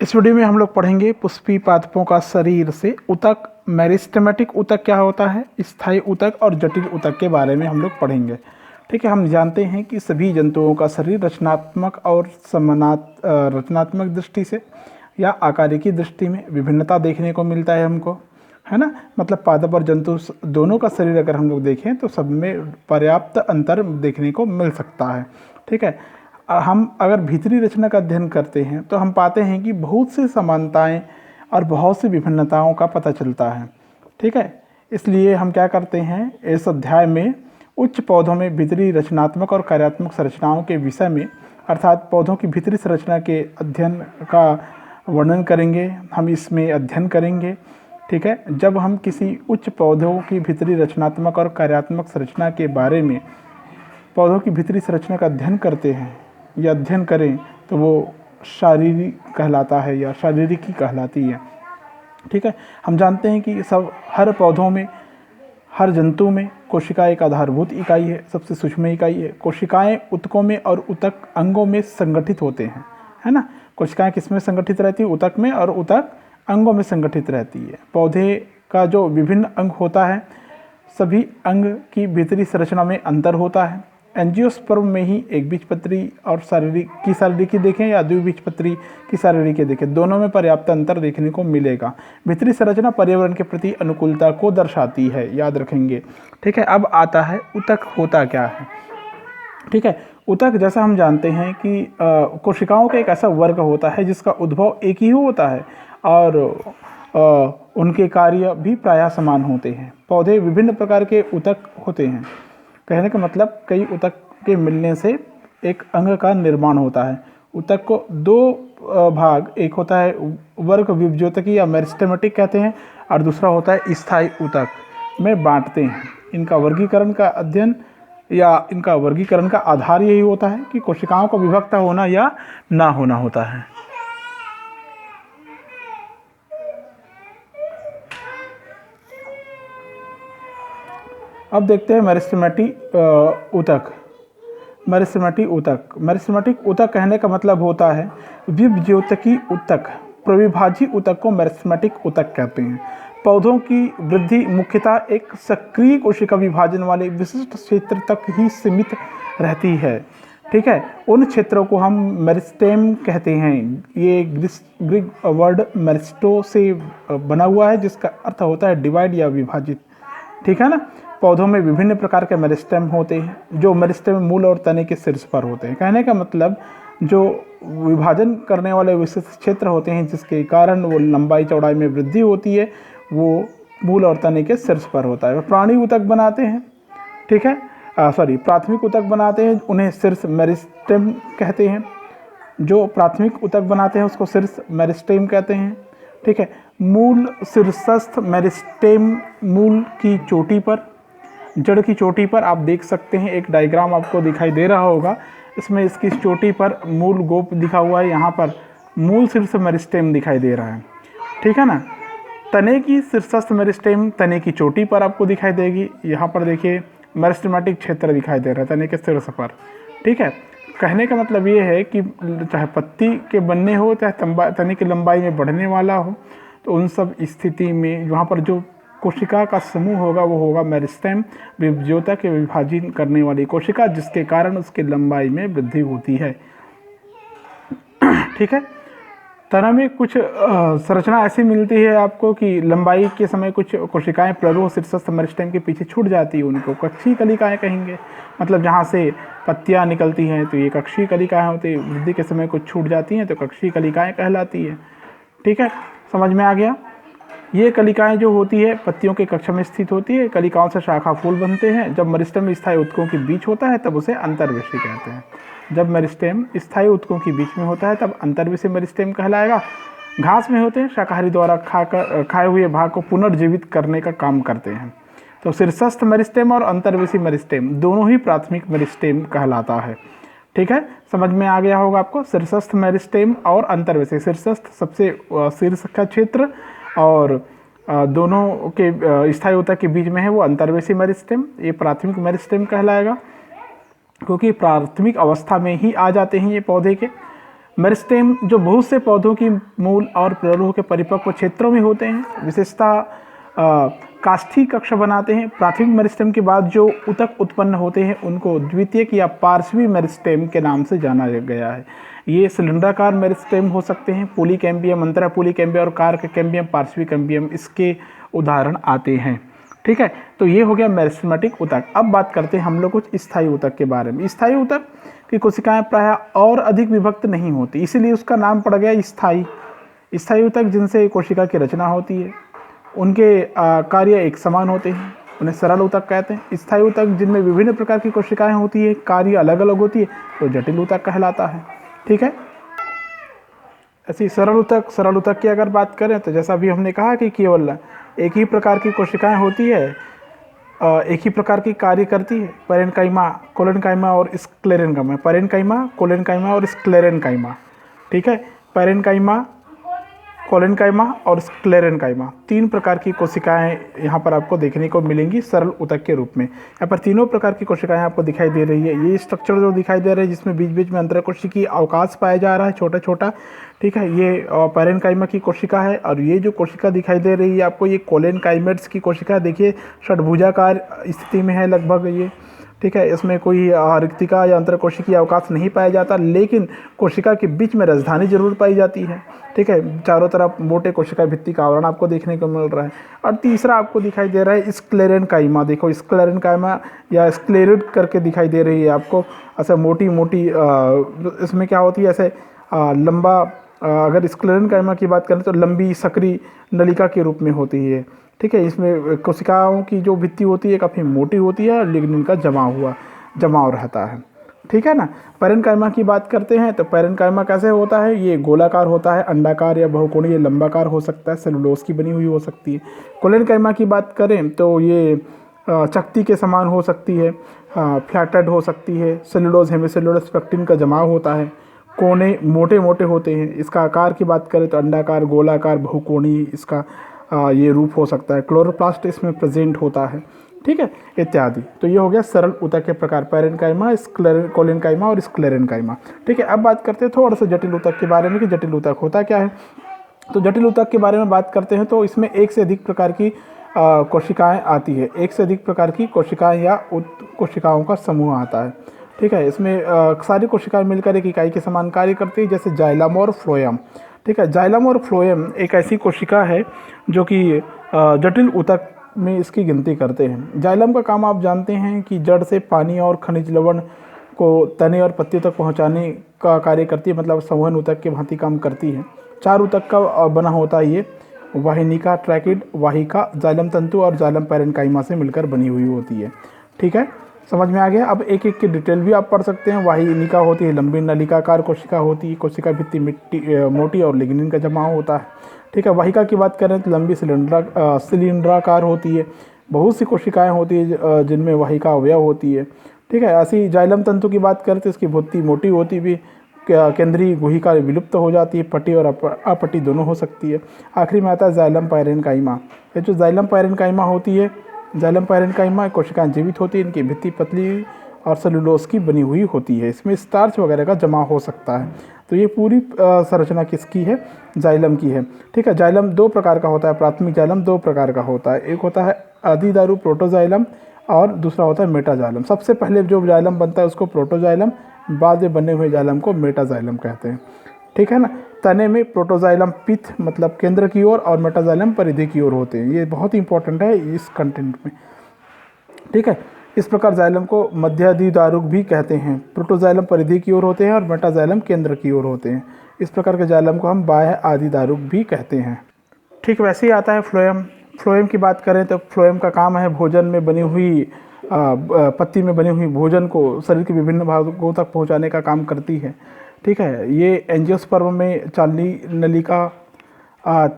इस वीडियो में हम लोग पढ़ेंगे पुष्पी पादपों का शरीर से ऊतक, मेरिस्टेमेटिक ऊतक क्या होता है, स्थायी ऊतक और जटिल ऊतक के बारे में हम लोग पढ़ेंगे। ठीक है, हम जानते हैं कि सभी जंतुओं का शरीर रचनात्मक और रचनात्मक दृष्टि से या आकारिकी दृष्टि में विभिन्नता देखने को मिलता है हमको, है ना। मतलब पादप और जंतु दोनों का शरीर अगर हम लोग देखें तो सब में पर्याप्त अंतर देखने को मिल सकता है। ठीक है, हम अगर भीतरी रचना का अध्ययन करते हैं तो हम पाते हैं कि बहुत सी समानताएं और बहुत सी विभिन्नताओं का पता चलता है। ठीक है, इसलिए हम क्या करते हैं, इस अध्याय में उच्च पौधों में भीतरी रचनात्मक और कार्यात्मक संरचनाओं के विषय में, अर्थात पौधों की भीतरी संरचना के अध्ययन का वर्णन करेंगे, हम इसमें अध्ययन करेंगे। ठीक है, जब हम किसी उच्च पौधों की भीतरी रचनात्मक और कार्यात्मक संरचना के बारे में पौधों की भीतरी संरचना का अध्ययन करते हैं या अध्ययन करें तो वो शारीरिक कहलाता है या शारीरिकी कहलाती है। ठीक है, हम जानते हैं कि हर पौधों में, हर जंतु में कोशिका एक आधारभूत इकाई है, सबसे सूक्ष्म इकाई है। कोशिकाएं ऊतकों में और ऊतक अंगों में संगठित होते हैं, है ना। कोशिकाएं किस में संगठित रहती है, ऊतक में, और ऊतक अंगों में संगठित रहती है। पौधे का जो विभिन्न अंग होता है, सभी अंग की भीतरी संरचना में अंतर होता है। एंजियोस्पर्म में ही एक बीजपत्री और शारीरिकी देखें या द्विबीजपत्री की शारीरिकी देखें, दोनों में पर्याप्त अंतर देखने को मिलेगा। भीतरी संरचना पर्यावरण के प्रति अनुकूलता को दर्शाती है, याद रखेंगे। ठीक है, अब आता है ऊतक होता क्या है। ठीक है, ऊतक जैसा हम जानते हैं कि कोशिकाओं का एक ऐसा वर्ग होता है जिसका उद्भव एक ही होता है और उनके कार्य भी प्रायः समान होते हैं। पौधे विभिन्न प्रकार के ऊतक होते हैं, कहने का मतलब कई ऊतक के मिलने से एक अंग का निर्माण होता है। ऊतक को दो भाग, एक होता है वर्ग विभज्योतकी या मेरिस्टेमेटिक कहते हैं, और दूसरा होता है स्थायी ऊतक में बांटते हैं। इनका वर्गीकरण का अध्ययन या इनका वर्गीकरण का आधार यही होता है कि कोशिकाओं का विभक्त होना या ना होना होता है। अब देखते हैं मेरिस्टेमेटिक ऊतक। मेरिस्टेमेटिक ऊतक कहने का मतलब होता है विभज्योतकी ऊतक। प्रविभाजी ऊतक को मेरिस्टेमेटिक ऊतक कहते हैं। पौधों की वृद्धि मुख्यतः एक सक्रिय कोशिका विभाजन वाले विशिष्ट क्षेत्र तक ही सीमित रहती है। ठीक है, उन क्षेत्रों को हम मेरिस्टेम कहते हैं। ये ग्रीक वर्ड मेरिस्टो से बना हुआ है, जिसका अर्थ होता है डिवाइड या विभाजित। ठीक है ना। पौधों में विभिन्न प्रकार के मेरिस्टेम होते हैं, जो मेरिस्टेम मूल और तने के शीर्ष पर होते हैं। कहने का मतलब जो विभाजन करने वाले विशिष्ट क्षेत्र होते हैं जिसके कारण वो लंबाई चौड़ाई में वृद्धि होती है, वो मूल और तने के शीर्ष पर होता है। प्राणी ऊतक बनाते हैं, ठीक है, प्राथमिक ऊतक बनाते हैं, उन्हें शीर्ष मेरिस्टेम कहते हैं। जो प्राथमिक ऊतक बनाते हैं उसको शीर्ष मेरिस्टेम कहते हैं। ठीक है, मूल शीर्षस्थ मेरिस्टेम मूल की चोटी पर, जड़ की चोटी पर आप देख सकते हैं, एक डायग्राम आपको दिखाई दे रहा होगा। इसमें इसकी चोटी पर मूल गोप दिखा हुआ है, यहाँ पर मूल शीर्ष मेरिस्टेम दिखाई दे रहा है। ठीक है ना। तने की शीर्षस्थ मेरिस्टेम तने की चोटी पर आपको दिखाई देगी। यहाँ पर देखिए मेरिस्टेमेटिक क्षेत्र दिखाई दे रहा है तने के शीर्ष पर। ठीक है, कहने का मतलब ये है कि चाहे पत्ती के बनने हो, चाहे तने की लंबाई में बढ़ने वाला हो, तो उन सब स्थिति में वहाँ पर जो कोशिका का समूह होगा वो होगा मेरिस्टेम, विभज्योतक के विभाजन करने वाली कोशिका, जिसके कारण उसकी लंबाई में वृद्धि होती है। ठीक है, तना में कुछ संरचना ऐसी मिलती है आपको कि लंबाई के समय कुछ कोशिकाएं प्ररोह शीर्षस्थ मेरिस्टेम के पीछे छूट जाती है, उनको कक्षीय कलिकाएं कहेंगे। मतलब जहाँ से पत्तियाँ निकलती हैं तो ये कक्षीय कलिकाएं होती है, वृद्धि के समय कुछ छूट जाती हैं तो कक्षीय कलिकाएं कहलाती है। ठीक है, समझ में आ गया। ये कलिकाएं जो होती है पत्तियों के कक्षा में स्थित होती है। कलिकाओं से शाखा फूल बनते हैं। जब मेरिस्टेम स्थायी ऊतकों के बीच होता है तब उसे अंतर्वेशी कहते हैं। जब मेरिस्टेम स्थायी ऊतकों के बीच में होता है तब अंतर्वेशी मेरिस्टेम कहलाएगा। घास में होते हैं, शाकाहारी द्वारा खाए हुए भाग को पुनर्जीवित करने का काम करते हैं। तो शीर्षस्थ मेरिस्टेम और अंतर्वेशी मेरिस्टेम दोनों ही प्राथमिक मेरिस्टेम कहलाता है। ठीक है, समझ में आ गया होगा आपको। शीर्षस्थ मेरिस्टेम और अंतर्वेशी, शीर्षस्थ सबसे शीर्ष का क्षेत्र और दोनों के स्थायी ऊतक के बीच में है वो अंतर्वेशी मेरिस्टेम, ये प्राथमिक मेरिस्टेम कहलाएगा, क्योंकि प्राथमिक अवस्था में ही आ जाते हैं ये पौधे के। मेरिस्टेम जो बहुत से पौधों की मूल और प्ररोह के परिपक्व क्षेत्रों में होते हैं, विशेषता काष्ठी कक्ष बनाते हैं। प्राथमिक मेरिस्टेम के बाद जो ऊतक उत्पन्न होते हैं उनको द्वितीयक या पार्श्वी मेरिस्टेम के नाम से जाना गया है। ये सिलेंडराकार मेरिस्टेम हो सकते हैं। पॉलीकैम्बियम, अंतरा पॉलीकैम्बियम और कार्क कैम्बियम, पार्श्वी कैम्बियम इसके उदाहरण आते हैं। ठीक है, तो ये हो गया मेरिस्टेमेटिक ऊतक। अब बात करते हैं हम लोग कुछ स्थायी ऊतक के बारे में। स्थायी ऊतक की कोशिकाएं प्रायः और अधिक विभक्त नहीं होती, इसीलिए उसका नाम पड़ गया स्थायी। स्थायी ऊतक जिनसे कोशिका की रचना होती है, उनके कार्य एक समान होते हैं, उन्हें सरल ऊतक कहते हैं। स्थायी ऊतक जिनमें विभिन्न प्रकार की कोशिकाएं होती है, कार्य अलग अलग होती है, तो जटिल ऊतक कहलाता है। ठीक है, ऐसी सरल ऊतक की अगर बात करें तो जैसा भी हमने कहा कि केवल एक ही प्रकार की कोशिकाएं होती है, एक ही प्रकार की कार्य करती है, पैरेन्काइमा, कोलेनकाइमा और स्क्लेरेनकाइमा। पैरेन्काइमा, कोलेनकाइमा और स्क्लेरेनकाइमा। ठीक है, पैरेन्काइमा, कोलेनकाइमा और स्क्लेरेनकाइमा, 3 प्रकार की कोशिकाएं यहाँ पर आपको देखने को मिलेंगी सरल ऊतक के रूप में। यहाँ पर तीनों प्रकार की कोशिकाएं आपको दिखाई दे रही है। ये स्ट्रक्चर जो दिखाई दे रहा है जिसमें बीच बीच में अंतरकोशिकीय अवकाश पाया जा रहा है छोटा छोटा, ठीक है, ये पैरेन्काइमा की कोशिका है। और ये जो कोशिका दिखाई दे रही है आपको, ये कोलेनकाइमेट्स की कोशिका, देखिए षड्भुजाकार स्थिति में है लगभग ये। ठीक है, इसमें कोई रिक्तिका या अंतरकोशिकीय अवकाश नहीं पाया जाता, लेकिन कोशिका के बीच में राजधानी जरूर पाई जाती है। ठीक है, चारों तरफ मोटे कोशिका भित्ति का आवरण आपको देखने को मिल रहा है। और तीसरा आपको दिखाई दे रहा है स्क्लेरेनकाइमा। देखो स्क्लेरेनकाइमा या स्क्लेरिड करके दिखाई दे रही है आपको, ऐसे मोटी मोटी इसमें क्या होती है, ऐसे लंबा, अगर स्क्लेरेनकाइमा की बात करें तो लंबी सक्रिय नलिका के रूप में होती है। ठीक है, इसमें कोशिकाओं की जो भित्ति होती है काफ़ी मोटी होती है, लिग्निन का जमाव रहता है। ठीक है ना। पैरेन्काइमा की बात करते हैं तो पैरेन्काइमा कैसे होता है, ये गोलाकार होता है, अंडाकार या बहुकोणीय लंबाकार हो सकता है, सेलुलोज की बनी हुई हो सकती है। कोलेनकाइमा की बात करें तो ये चकती के समान हो सकती है, फ्लैटेड हो सकती है, सेलुलोज हेमिसेलुलोज पेक्टिन का जमाव होता है, कोने मोटे मोटे होते हैं। इसका आकार की बात करें तो अंडाकार, गोलाकार, बहुकोणीय इसका ये रूप हो सकता है। क्लोरोप्लास्ट इसमें प्रेजेंट होता है। ठीक है, इत्यादि। तो ये हो गया सरल ऊतक के प्रकार, पैरेन्काइमा, कोलेनकाइमा और स्क्लेरेनकाइमा। ठीक है, अब बात करते हैं थोड़ा सा जटिल ऊतक के बारे में कि जटिल ऊतक होता क्या है। तो जटिल ऊतक के बारे में बात करते हैं तो इसमें एक से अधिक प्रकार की कोशिकाएं आती है, एक से अधिक प्रकार की कोशिकाएं या कोशिकाओं का समूह आता है। ठीक है, इसमें सारी कोशिकाएं मिलकर एक इकाई के समान कार्य करती है, जैसे जाइलम और फ्लोएम। ठीक है, जाइलम और फ्लोएम एक ऐसी कोशिका है जो कि जटिल ऊतक में इसकी गिनती करते हैं। जाइलम का काम आप जानते हैं कि जड़ से पानी और खनिज लवण को तने और पत्तियों तक पहुंचाने का कार्य करती है, मतलब संवहन ऊतक के भांति काम करती है। 4 ऊतक का बना होता है ये, वाहिनिका, ट्रैकिड, वाहिका, जाइलम तंतु और जाइलम पैरेन्काइमा से मिलकर बनी हुई होती है। ठीक है, समझ में आ गया। अब एक एक की डिटेल भी आप पढ़ सकते हैं। वाहिनिका होती है, लंबी नलिकाकार कोशिका होती है, कोशिका भित्ति मोटी और लिग्निन का जमाव होता है। ठीक है, वाहिका की बात करें तो लंबी सिलिंड्राकार होती है, बहुत सी कोशिकाएं होती है जिनमें वाहिका अवयव होती है। ठीक है, ऐसी जाइलम तंतु की बात करें तो इसकी भित्ति मोटी होती भी, केंद्रीय गुहिका विलुप्त हो जाती है, पट्टी और अपट्टी दोनों हो सकती है। आखिरी में आता है जाइलम पैरेन्काइमा। ये जो जाइलम पैरेन्काइमा होती है, जाइलम पैरेन्काइमा कोशिकाएं जीवित होती है, इनकी भित्ति पतली और सेलुलोज की बनी हुई होती है, इसमें स्टार्च वगैरह का जमा हो सकता है। तो ये पूरी संरचना किसकी है, जाइलम की है। ठीक है, जाइलम 2 प्रकार का होता है, प्राथमिक जाइलम 2 प्रकार का होता है, एक होता है अधिदारु प्रोटोजाइलम और दूसरा होता है मेटाजाइलम। सबसे पहले जो जाइलम बनता है उसको प्रोटोजाइलम, बाद में बने हुए जाइलम को मेटाजाइलम कहते हैं। ठीक है ना। तने में प्रोटोजाइलम पिथ मतलब केंद्र की ओर और मेटाजाइलम परिधि की ओर होते हैं, ये बहुत इंपॉर्टेंट है इस कंटेंट में। ठीक है, इस प्रकार जाइलम को मध्याधिदारुक भी कहते हैं। प्रोटोजाइलम परिधि की ओर होते हैं और मेटाजाइलम केंद्र की ओर होते हैं। इस प्रकार के जाइलम को हम बाह्य आधिदारुक भी कहते हैं। ठीक वैसे ही आता है फ्लोएम। फ्लोएम की बात करें तो फ्लोएम का काम है भोजन में बनी हुई पत्ती में बनी हुई भोजन को शरीर के विभिन्न भागों तक पहुंचाने का काम करती है। ठीक है, ये एंजियोस्पर्म में चालनी नलिका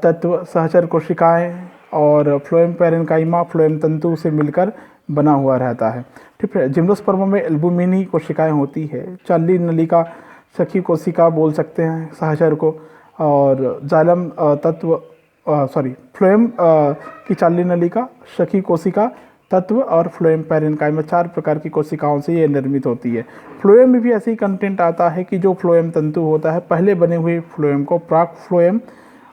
तत्व, सहचर कोशिकाएं और फ्लोएम पैरेन्काइमा फ्लोएम तंतु से मिलकर बना हुआ रहता है। ठीक है, जिम्नोस्पर्म में एल्बुमिनी कोशिकाएं होती है, चालनी नलिका सखी कोशिका बोल सकते हैं सहचर को, और जाइलम तत्व फ्लोएम की चालनी नलिका, सखी कोशिका, तत्व और फ्लोएम पैरेन्काइमा 4 प्रकार की कोशिकाओं से ये निर्मित होती है। फ्लोएम में भी ऐसे ही कंटेंट आता है कि जो फ्लोएम तंतु होता है पहले बने हुए फ्लोएम को प्राक फ्लोएम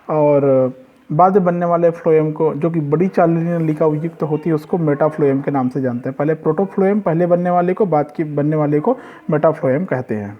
और बाद में बनने वाले फ्लोएम को जो कि बड़ी चालनी नलिका युक्त होती है उसको मेटाफ्लोएम के नाम से जानते हैं। पहले प्रोटोफ्लोएम पहले बनने वाले को, बाद की बनने वाले को मेटाफ्लोएम कहते हैं।